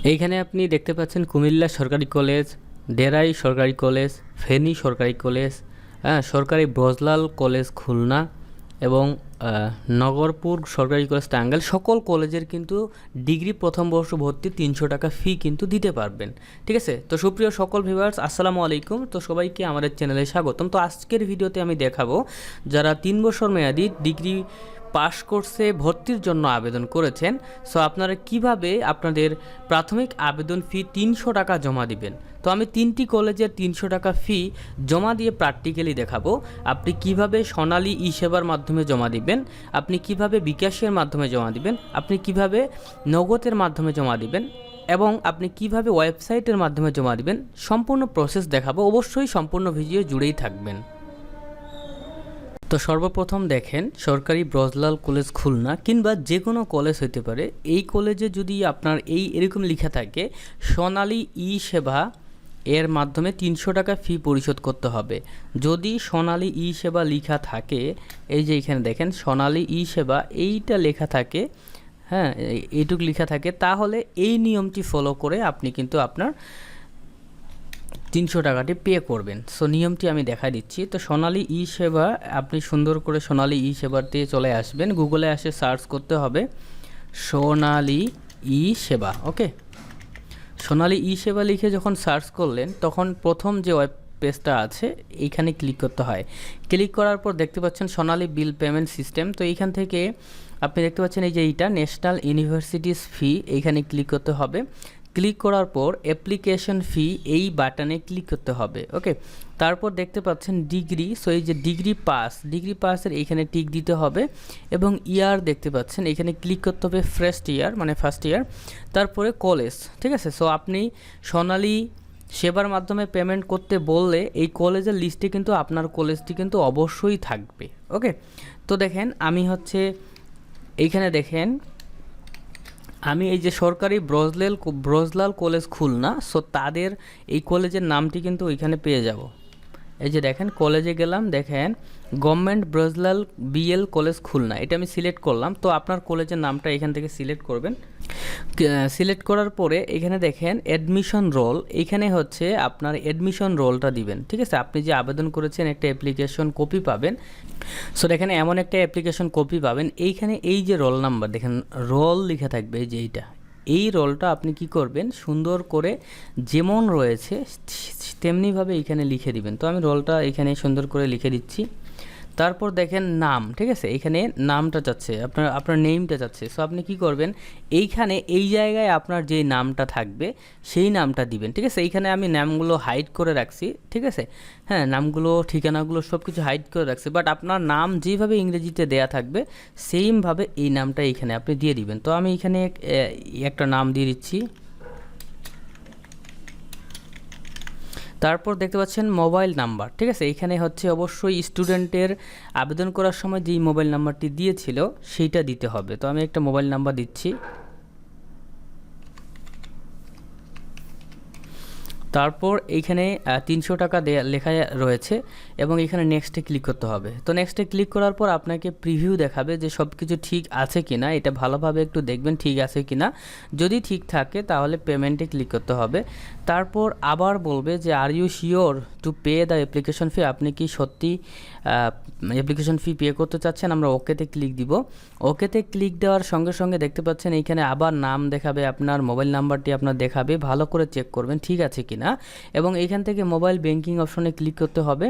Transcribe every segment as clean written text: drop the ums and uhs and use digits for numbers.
এইখানে আপনি দেখতে পাচ্ছেন কুমিল্লা সরকারি কলেজ, ডেরাই সরকারি কলেজ, ফেনী সরকারি কলেজ, সরকারি ব্রজলাল কলেজ খুলনা এবং নগরপুর সরকারি কলেজ টাঙ্গাইল, সকল কলেজের কিন্তু ডিগ্রি প্রথম বর্ষ ভর্তি 300 টাকা ফি কিন্তু দিতে পারবেন। ঠিক আছে, তো সুপ্রিয় সকল ভিউয়ার্স আসসালামু আলাইকুম। তো সবাইকে আমাদের চ্যানেলে স্বাগতম। তো আজকের ভিডিওতে আমি দেখাবো যারা 3 বছর মেয়াদি ডিগ্রি পাশ কোর্সে ভর্তির জন্য আবেদন করেছেন, সো আপনারা কিভাবে আপনাদের প্রাথমিক আবেদন ফি 300 টাকা জমা দিবেন। তো আমি 3টি কলেজের 300 টাকা ফি জমা দিয়ে প্র্যাকটিক্যালি দেখাবো আপনি কিভাবে সোনালী ই সেবার মাধ্যমে জমা দিবেন, আপনি কিভাবে বিকাশের মাধ্যমে জমা দিবেন, আপনি কিভাবে নগদের মাধ্যমে জমা দিবেন এবং আপনি কিভাবে ওয়েবসাইটের মাধ্যমে জমা দিবেন। সম্পূর্ণ প্রসেস দেখাবো, অবশ্যই সম্পূর্ণ ভিডিও জুড়েই থাকবেন। তো সর্বপ্রথম দেখেন, সরকারি ব্রজলাল কলেজ খুলনা কিংবা যে কোনো কলেজ হতে পারে, এই কলেজে যদি আপনার এরকম লেখা থাকে সোনালী ই সেবা এর মাধ্যমে 300 টাকা ফি পরিশোধ করতে হবে। যদি সোনালী ই সেবা লেখা থাকে, এই যে এখানে দেখেন সোনালী ই সেবা এইটা লেখা থাকে, হ্যাঁ এইটুকু লেখা থাকে, তাহলে এই নিয়মটি ফলো করে আপনি কিন্তু আপনার 300 টাকাটি পে করবেন। সো নিয়মটি আমি দেখা দিচ্ছি। তো সোনালী ই সেবা, আপনি সুন্দর করে সোনালী ই সেবাতে চলে আসবেন, গুগলে আসে সার্চ করতে হবে সোনালী ই সেবা। ওকে, সোনালী ই সেবা লিখে যখন সার্চ করলেন তখন প্রথম যে ওয়েব পেজটা আছে এইখানে ক্লিক করতে হয়। ক্লিক করার পর দেখতে পাচ্ছেন সোনালী বিল পেমেন্ট সিস্টেম। তো এইখান থেকে আপনি দেখতে পাচ্ছেন এই যে এইটা ন্যাশনাল ইউনিভার্সিটিস ফি, এইখানে ক্লিক করতে হবে। ক্লিক করার পর অ্যাপ্লিকেশন ফি এই বাটনে ক্লিক করতে হবে। ওকে, তারপর দেখতে পাচ্ছেন ডিগ্রি, সো এই যে ডিগ্রি পাসের এইখানে টিক দিতে হবে এবং ইয়ার দেখতে পাচ্ছেন এখানে ক্লিক করতে হবে ফার্স্ট ইয়ার, মানে ফার্স্ট ইয়ার। তারপরে কলেজ, ঠিক আছে। সো আপনি সোনালী সেবার মাধ্যমে পেমেন্ট করতে বললে এই কলেজের লিস্টে কিন্তু আপনার কলেজটি কিন্তু অবশ্যই থাকবে। ওকে, তো দেখেন আমি হচ্ছে এইখানে দেখেন আমি এই যে সরকারি ব্রজলাল কলেজ খুলনা, সো তাদের এই কলেজের নামটি কিন্তু ওইখানে পেয়ে যাব। এই যে দেখেন কলেজে গেলাম, দেখেন government Brajlal BL college Khulna, এটা আমি সিলেক্ট করলাম। তো আপনার কলেজের নামটা এখান থেকে সিলেক্ট করবেন। সিলেক্ট করার পরে এখানে দেখেন অ্যাডমিশন রোল, এখানে হচ্ছে আপনার অ্যাডমিশন রোলটা দিবেন। ঠিক আছে, আপনি যে আবেদন করেছেন একটা অ্যাপ্লিকেশন কপি পাবেন। সো দেখেন এমন একটা অ্যাপ্লিকেশন কপি পাবেন, এইখানে এই যে রোল নাম্বার দেখেন রোল লেখা থাকবে, এই যে এইটা, এই রোলটা আপনি কি করবেন সুন্দর করে যেমন রয়েছে তেমনিভাবে এইখানে লিখে দিবেন। তো আমি রোলটা এখানে সুন্দর করে লিখে দিচ্ছি। তারপর দেখেন নাম, ঠিক আছে, এখানে নামটা চাচ্ছে, আপনার নেমটা চাচ্ছে। সো আপনি কি করবেন এইখানে এই জায়গায় আপনার যে নামটা থাকবে সেই নামটা দিবেন। ঠিক আছে, এইখানে আমি নামগুলো হাইড করে রাখছি, ঠিক আছে, হ্যাঁ নামগুলো ঠিকানাগুলো সব কিছু হাইড করে রাখছি, বাট আপনার নাম যেভাবে ইংরেজিতে দেয়া থাকবে সেইমভাবে এই নামটা এইখানে আপনি দিয়ে দিবেন। তো আমি এখানে একটা নাম দিয়ে দিচ্ছি। তারপর দেখতে পাচ্ছেন মোবাইল নাম্বার, ঠিক আছে, এইখানে হচ্ছে অবশ্যই স্টুডেন্টের আবেদন করার সময় যেই মোবাইল নাম্বারটি দিয়েছিল সেইটা দিতে হবে। তো আমি একটা মোবাইল নাম্বার দিচ্ছি। তারপর এইখানে 300 টাকা লেখা রয়েছে এবং এখানে নেক্সটে ক্লিক করতে হবে। তো নেক্সটে ক্লিক করার পর আপনাকে প্রিভিউ দেখাবে যে সব কিছু ঠিক আছে কি না, এটা ভালোভাবে একটু দেখবেন ঠিক আছে কি না। যদি ঠিক থাকে তাহলে পেমেন্টে ক্লিক করতে হবে। তারপর আবার বলবে যে are you sure to pay the application fee, আপনি কি সত্যি অ্যাপ্লিকেশন ফি পে করতে চাচ্ছেন। আমরা ওকেতে ক্লিক দিব। ওকেতে ক্লিক দেওয়ার সঙ্গে সঙ্গে দেখতে পাচ্ছেন এইখানে আবার নাম দেখাবে, আপনার মোবাইল নাম্বারটি আপনার দেখাবে, ভালো করে চেক করবেন ঠিক আছে কি না। এবং এখান থেকে মোবাইল ব্যাংকিং অপশনে ক্লিক করতে হবে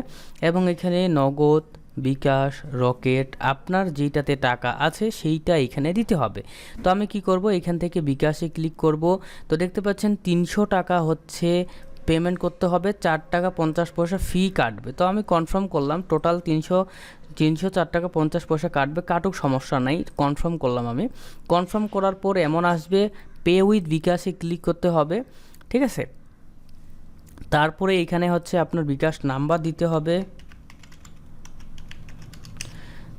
এবং এখানে নগদ, বিকাশ, রকেট আপনার যেটাতে টাকা আছে সেইটা এখানে দিতে হবে। তো আমি কি করব, এখান থেকে বিকাশে ক্লিক করব। তো দেখতে পাচ্ছেন 300 টাকা হচ্ছে পেমেন্ট করতে হবে, 4 টাকা 50 পয়সা ফি কাটবে। তো আমি কনফার্ম করলাম, টোটাল 304 টাকা 50 পয়সা কাটবে, কাটুক সমস্যা নাই, কনফার্ম করলাম আমি। কনফার্ম করার পর এমন আসবে পে উইথ বিকাশে ক্লিক করতে হবে, ঠিক আছে। তারপরে এখানে হচ্ছে আপনার বিকাশ নাম্বার দিতে হবে।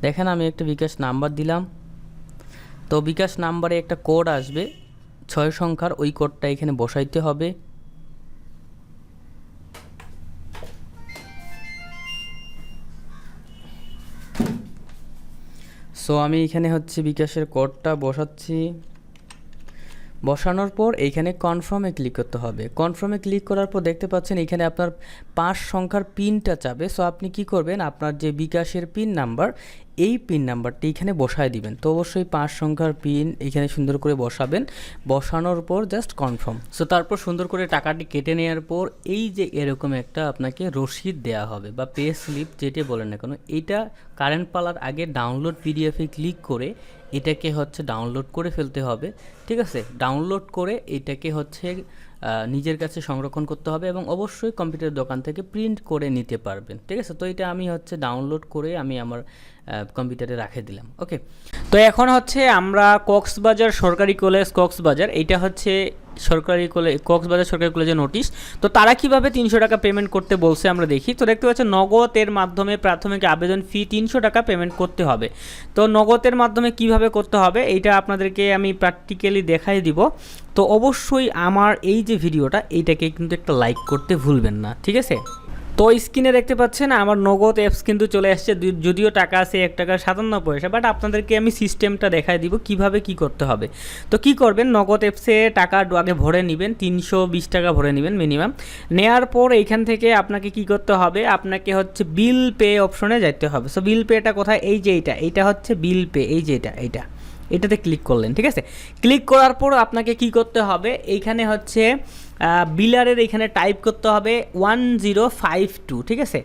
দেখেন আমি একটা বিকাশ নাম্বার দিলাম। তো বিকাশ নাম্বারে একটা কোড আসবে 6 সংখ্যার, ওই কোডটা এখানে বসাইতে হবে। সো আমি এখানে হচ্ছে বিকাশের কোডটা বসাচ্ছি। বসানোর পর এইখানে কনফার্মে ক্লিক করতে হবে। কনফার্মে ক্লিক করার পর দেখতে পাচ্ছেন এখানে আপনার 5 সংখ্যার পিনটা চাবে। সো আপনি কি করবেন, আপনার যে বিকাশের পিন নাম্বার, এই পিন নাম্বারটি এখানে বসায় দিবেন। তো অবশ্যই 5 সংখ্যার পিন এখানে সুন্দর করে বসাবেন। বসানোর পর জাস্ট কনফার্ম। সো তারপর সুন্দর করে টাকাটি কেটে নেওয়ার পর এই যে এরকম একটা আপনাকে রসিদ দেওয়া হবে বা পে স্লিপ যেটি বলেন না কেন, এইটা কারেন্ট পালার আগে ডাউনলোড পিডিএফে ক্লিক করে এটাকে হচ্ছে ডাউনলোড করে ফেলতে হবে। ঠিক আছে, ডাউনলোড করে এটাকে হচ্ছে নিজের কাছে সংরক্ষণ করতে হবে এবং অবশ্যই কম্পিউটার দোকান থেকে প্রিন্ট করে নিতে পারবেন। ঠিক আছে, তো এটা আমি হচ্ছে ডাউনলোড করে আমি আমার কম্পিউটারে রাখে দিলাম। ওকে, তো এখন হচ্ছে আমরা কক্সবাজার সরকারি কলেজ কক্সবাজার, এইটা হচ্ছে সরকারি কলেজ কক্সবাজার সরকারি কলেজের নোটিশ। তো তারা কিভাবে 300 টাকা পেমেন্ট করতে বলছে আমরা দেখি। তো দেখতে পাচ্ছেন নগদের মাধ্যমে প্রাথমিক আবেদন ফি 300 টাকা পেমেন্ট করতে হবে। তো নগদের মাধ্যমে কিভাবে করতে হবে এইটা আপনাদেরকে আমি প্র্যাকটিক্যালি দেখাই দিব। তো অবশ্যই আমার এই যে ভিডিওটা এইটাকে কিন্তু একটা লাইক করতে ভুলবেন না, ঠিক আছে। তো স্ক্রিনে দেখতে পাচ্ছেন আমার নগদ অ্যাপস কিন্তু চলে আসছে, যদিও টাকা আছে 1 টাকা 57 পয়সা, বাট আপনাদেরকে আমি সিস্টেমটা দেখাই দিব কিভাবে কি করতে হবে। তো কি করবেন, নগদ অ্যাপসে টাকা আগে ভরে নেবেন, 320 টাকা ভরে নেবেন মিনিমাম। নেয়ার পর এইখান থেকে আপনাকে কি করতে হবে, আপনাকে হচ্ছে বিল পে অপশনে যেতে হবে। সো বিল পেটা কোথায়, এই যে এইটা হচ্ছে বিল পে, এই যে এটাতে ক্লিক করলেন। ঠিক আছে, ক্লিক করার পর আপনাকে কি করতে হবে, এইখানে হচ্ছে বিলারের এখানে টাইপ করতে হবে 1052। ঠিক আছে,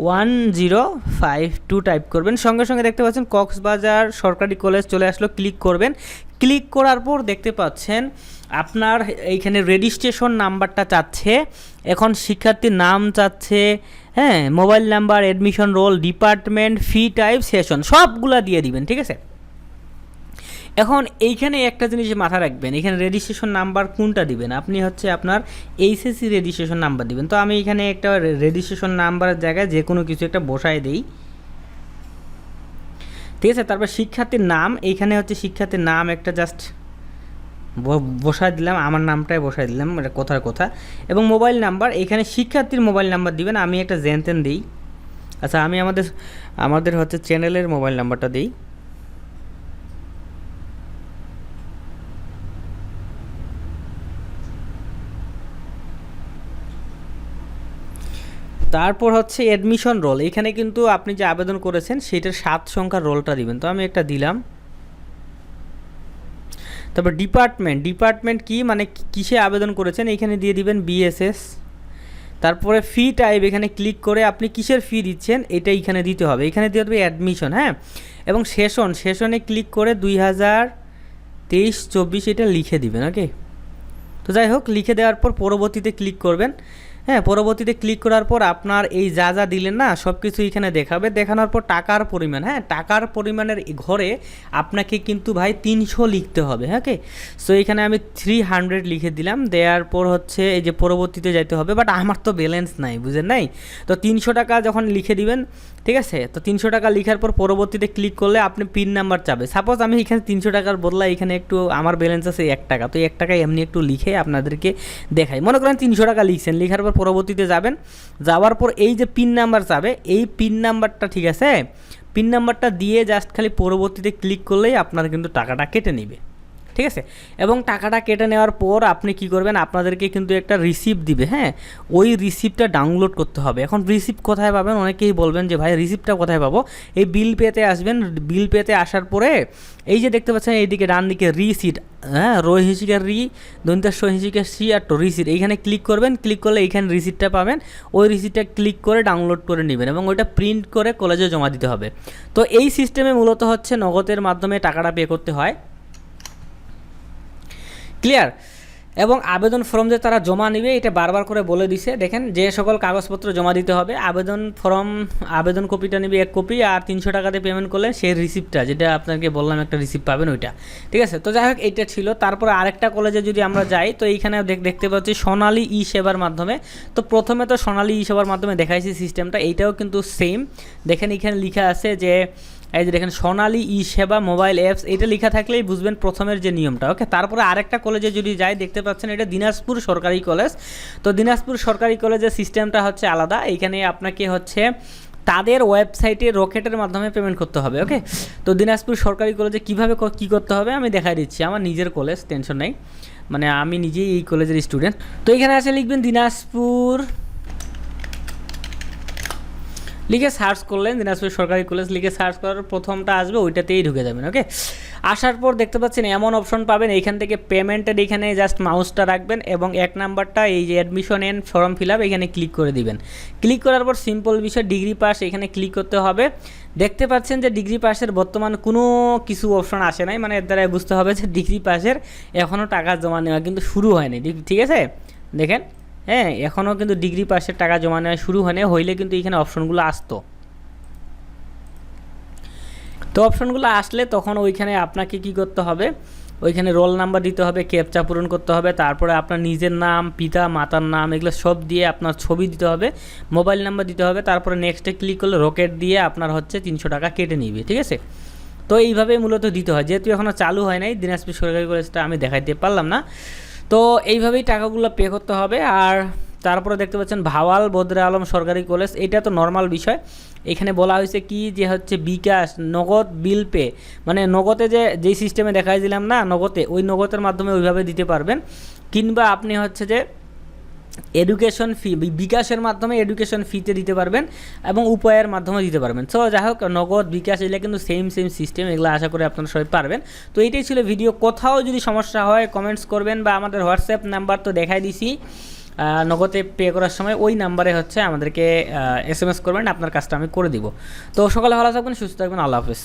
1052 টাইপ করবেন। সঙ্গে সঙ্গে দেখতে পাচ্ছেন কক্সবাজার সরকারি কলেজ চলে আসলো, ক্লিক করবেন। ক্লিক করার পর দেখতে পাচ্ছেন আপনার এইখানে রেজিস্ট্রেশন নাম্বারটা চাচ্ছে, এখন শিক্ষার্থীর নাম চাচ্ছে, হ্যাঁ, mobile number, admission roll, department, fee type, session সবগুলা দিয়ে দিবেন। ঠিক আছে, এখন এইখানে একটা জিনিস মাথায় রাখবেন, এখানে রেজিস্ট্রেশন নাম্বার কোনটা দিবেন, আপনি হচ্ছে আপনার এইচএসসি রেজিস্ট্রেশন নাম্বার দিবেন। তো আমি এখানে একটা রেজিস্ট্রেশন নাম্বারের জায়গায় যে কোনো কিছু একটা বসায় দেই। ঠিক আছে, তারপর শিক্ষার্থীর নাম, এইখানে হচ্ছে শিক্ষার্থীর নাম একটা জাস্ট বসায় দিলাম, আমার নামটাই বসায় দিলাম, এটা কথার কথা। এবং মোবাইল নাম্বার, এখানে শিক্ষার্থীর মোবাইল নাম্বার দিবেন, আমি একটা জেনতেন দিই। আচ্ছা, আমি আমাদের হচ্ছে চ্যানেলের মোবাইল নাম্বারটা দিই। তারপর হচ্ছে অ্যাডমিশন রোল, এখানে কিন্তু আপনি যে আবেদন করেছেন সেটার 7 সংখ্যার রোলটা দিবেন। তো আমি একটা দিলাম। তারপর ডিপার্টমেন্ট কি মানে কিসে আবেদন করেছেন, এখানে দিয়ে দিবেন বিএসএস। তারপরে ফি টাইপ, এখানে ক্লিক করে আপনি কিসের ফি দিচ্ছেন এটা এখানে দিতে হবে, এখানে দিয়ে দেবে অ্যাডমিশন, হ্যাঁ। এবং সেশনে ক্লিক করে 2023-24 এটা লিখে দিবেন। ওকে, তো যাই হোক, লিখে দেওয়ার পর পরবর্তীতে ক্লিক করবেন। হ্যাঁ, পরবর্তীতে ক্লিক করার পর আপনার এই যা দিলেন না সব কিছু এখানে দেখাবে। দেখানোর পর টাকার পরিমাণ, হ্যাঁ, টাকার পরিমাণের ঘরে আপনাকে কিন্তু ভাই 300 লিখতে হবে। হ্যাঁ, সো এখানে আমি 300 লিখে দিলাম। দেওয়ার পর হচ্ছে এই যে পরবর্তীতে যাইতে হবে, বাট আমার তো ব্যালেন্স নাই, বুঝেন নাই। তো 300 টাকা যখন লিখে দিবেন, ঠিক আছে, তো 300 টাকা লিখার পর পরবর্তীতে ক্লিক করলে আপনি পিন নাম্বার চাবে। সাপোজ আমি এখানে 300 টাকার বদলা এখানে একটু আমার ব্যালেন্স আছে 1 টাকা, তো 1 টাকা এমনি একটু লিখে আপনাদেরকে দেখাই। মনে করেন 300 টাকা লিখছেন, লিখার পর পরবর্তীতে যাবেন, যাওয়ার পর এই যে পিন নাম্বার চাবে, এই পিন নাম্বারটা, ঠিক আছে, পিন নাম্বারটা দিয়ে জাস্ট খালি পরবর্তীতে ক্লিক করলেই আপনার কিন্তু টাকাটা কেটে নেবে। ঠিক আছে, এবং টাকাটা কেটে নেওয়ার পর আপনি কি করবেন, আপনাদেরকে কিন্তু একটা রিসিপ্ট দিবে। হ্যাঁ, ওই রিসিপ্টটা ডাউনলোড করতে হবে। এখন রিসিপ্ট কোথায় পাবেন, অনেকেই বলবেন যে ভাই রিসিপ্টটা কোথায় পাবো। এই বিল পেতে আসবেন, বিল পেতে আসার পরে এই যে দেখতে পাচ্ছেন এইদিকে ডান দিকে রিসিট, হ্যাঁ, রই হিসিকার রি, দন্তার হিসিকার সি আর টো রিসিট, এইখানে ক্লিক করবেন। ক্লিক করলে এইখানে রিসিটটা পাবেন, ওই রিসিটটা ক্লিক করে ডাউনলোড করে নেবেন এবং ওইটা প্রিন্ট করে কলেজে জমা দিতে হবে। তো এই সিস্টেমে মূলত হচ্ছে নগদের মাধ্যমে টাকাটা পে করতে হয়। ক্লিয়ার? এবং আবেদন ফর্ম যে তারা জমা নেবে এটা বারবার করে বলে দিছে, দেখেন যে সকল কাগজপত্র জমা দিতে হবে। আবেদন কপিটা নেবে 1 কপি, আর 300 টাকাতে পেমেন্ট করলে সেই রিসিপ্টটা, যেটা আপনাকে বললাম একটা রিসিপ্ট পাবেন ওইটা। ঠিক আছে, তো যাই হোক এইটা ছিল। তারপরে আরেকটা কলেজে যদি আমরা যাই, তো এইখানে দেখতে পাচ্ছি সোনালী ই সেবার মাধ্যমে। তো প্রথমে তো সোনালী ই সেবার মাধ্যমে দেখাইছি সিস্টেমটা, এইটাও কিন্তু সেম। দেখেন এখানে লেখা আছে যে এই যে দেখেন সোনালী ই সেবা মোবাইল অ্যাপস, এটা লেখা থাকলেই বুঝবেন প্রথমের যে নিয়মটা। ওকে, তারপরে আরেকটা কলেজে যদি যাই, দেখতে পাচ্ছেন এটা দিনাজপুর সরকারি কলেজ। তো দিনাজপুর সরকারি কলেজের সিস্টেমটা হচ্ছে আলাদা। এইখানে আপনাকে হচ্ছে তাদের ওয়েবসাইটে রকেটের মাধ্যমে পেমেন্ট করতে হবে। ওকে, তো দিনাজপুর সরকারি কলেজে কীভাবে কী করতে হবে আমি দেখাই দিচ্ছি, আমার নিজের কলেজ, টেনশন নেই। মানে আমি নিজেই এই কলেজের স্টুডেন্ট। তো এখানে আছে লিখবেন দিনাজপুর, লিখে সার্চ করলেন দিনাজপুর সরকারি কলেজ, লিখে সার্চ করার প্রথমটা আসবে ওইটাতেই ঢুকে যাবেন। ওকে, আসার পর দেখতে পাচ্ছেন এমন অপশন পাবেন, এইখান থেকে পেমেন্টের এখানে জাস্ট মাউসটা রাখবেন এবং 1 নাম্বারটা এই যে admission and form fill up এখানে ক্লিক করে দিবেন। ক্লিক করার পর সিম্পল বিষয় ডিগ্রি পাস এখানে ক্লিক করতে হবে। দেখতে পাচ্ছেন যে ডিগ্রি পাসের বর্তমান কোনো কিছু অপশন আসে নাই, মানে এর দ্বারা বুঝতে হবে যে ডিগ্রি পাসের এখনও টাকা জমা নেওয়া কিন্তু শুরু হয়নি। ঠিক আছে, দেখেন হ্যাঁ এখনও কিন্তু ডিগ্রি পাসের টাকা জমা নেওয়া শুরু হয়নি, হইলে কিন্তু এখানে অপশনগুলো আসতো। তো অপশনগুলো আসলে তখন ওইখানে আপনাকে কি করতে হবে, ওইখানে রোল নাম্বার দিতে হবে, ক্যাপচা পূরণ করতে হবে, তারপরে আপনার নিজের নাম, পিতা মাতার নাম এগুলো সব দিয়ে আপনার ছবি দিতে হবে, মোবাইল নাম্বার দিতে হবে, তারপরে নেক্সটে ক্লিক করলে রকেট দিয়ে আপনার হচ্ছে 300 টাকা কেটে নিবে। ঠিক আছে, তো এইভাবে মূলত দিতে হয়, যেহেতু এখনও চালু হয় নাই দিনাজপুর সরকারি কলেজটা আমি দেখাইতে পারলাম না, তো এইভাবেই টাকাগুলো পে করতে হবে। আর তারপরে দেখতে পাচ্ছেন ভাওয়াল বদরে আলম সরকারি কলেজ, এটা তো নর্মাল বিষয়। এখানে বলা হয়েছে কি যে হচ্ছে বিকাশ নগদ বিল পে, মানে নগদে যেই সিস্টেমে দেখাই দিলাম না নগদে, ওই নগদের মাধ্যমে ওইভাবে দিতে পারবেন, কিংবা আপনি হচ্ছে যে এডুকেশন ফি বিকাশের মাধ্যমে এডুকেশন ফিতে দিতে পারবেন এবং উপায়ের মাধ্যমে দিতে পারবেন। সো যাই হোক নগদ বিকাশ এগুলো কিন্তু সেম সিস্টেম, এগুলো আশা করি আপনারা সবাই পারবেন। তো এইটাই ছিল ভিডিও, কোথাও যদি সমস্যা হয় কমেন্টস করবেন, বা আমাদের হোয়াটসঅ্যাপ নাম্বার তো দেখাই দিছি নগদে পে করার সময়, ওই নাম্বারে হচ্ছে আমাদেরকে SMS করবেন, আপনার কাজটা আমি করে দিব। তো সকালে ভালো থাকবেন, সুস্থ থাকবেন, আল্লাহ হাফেজ।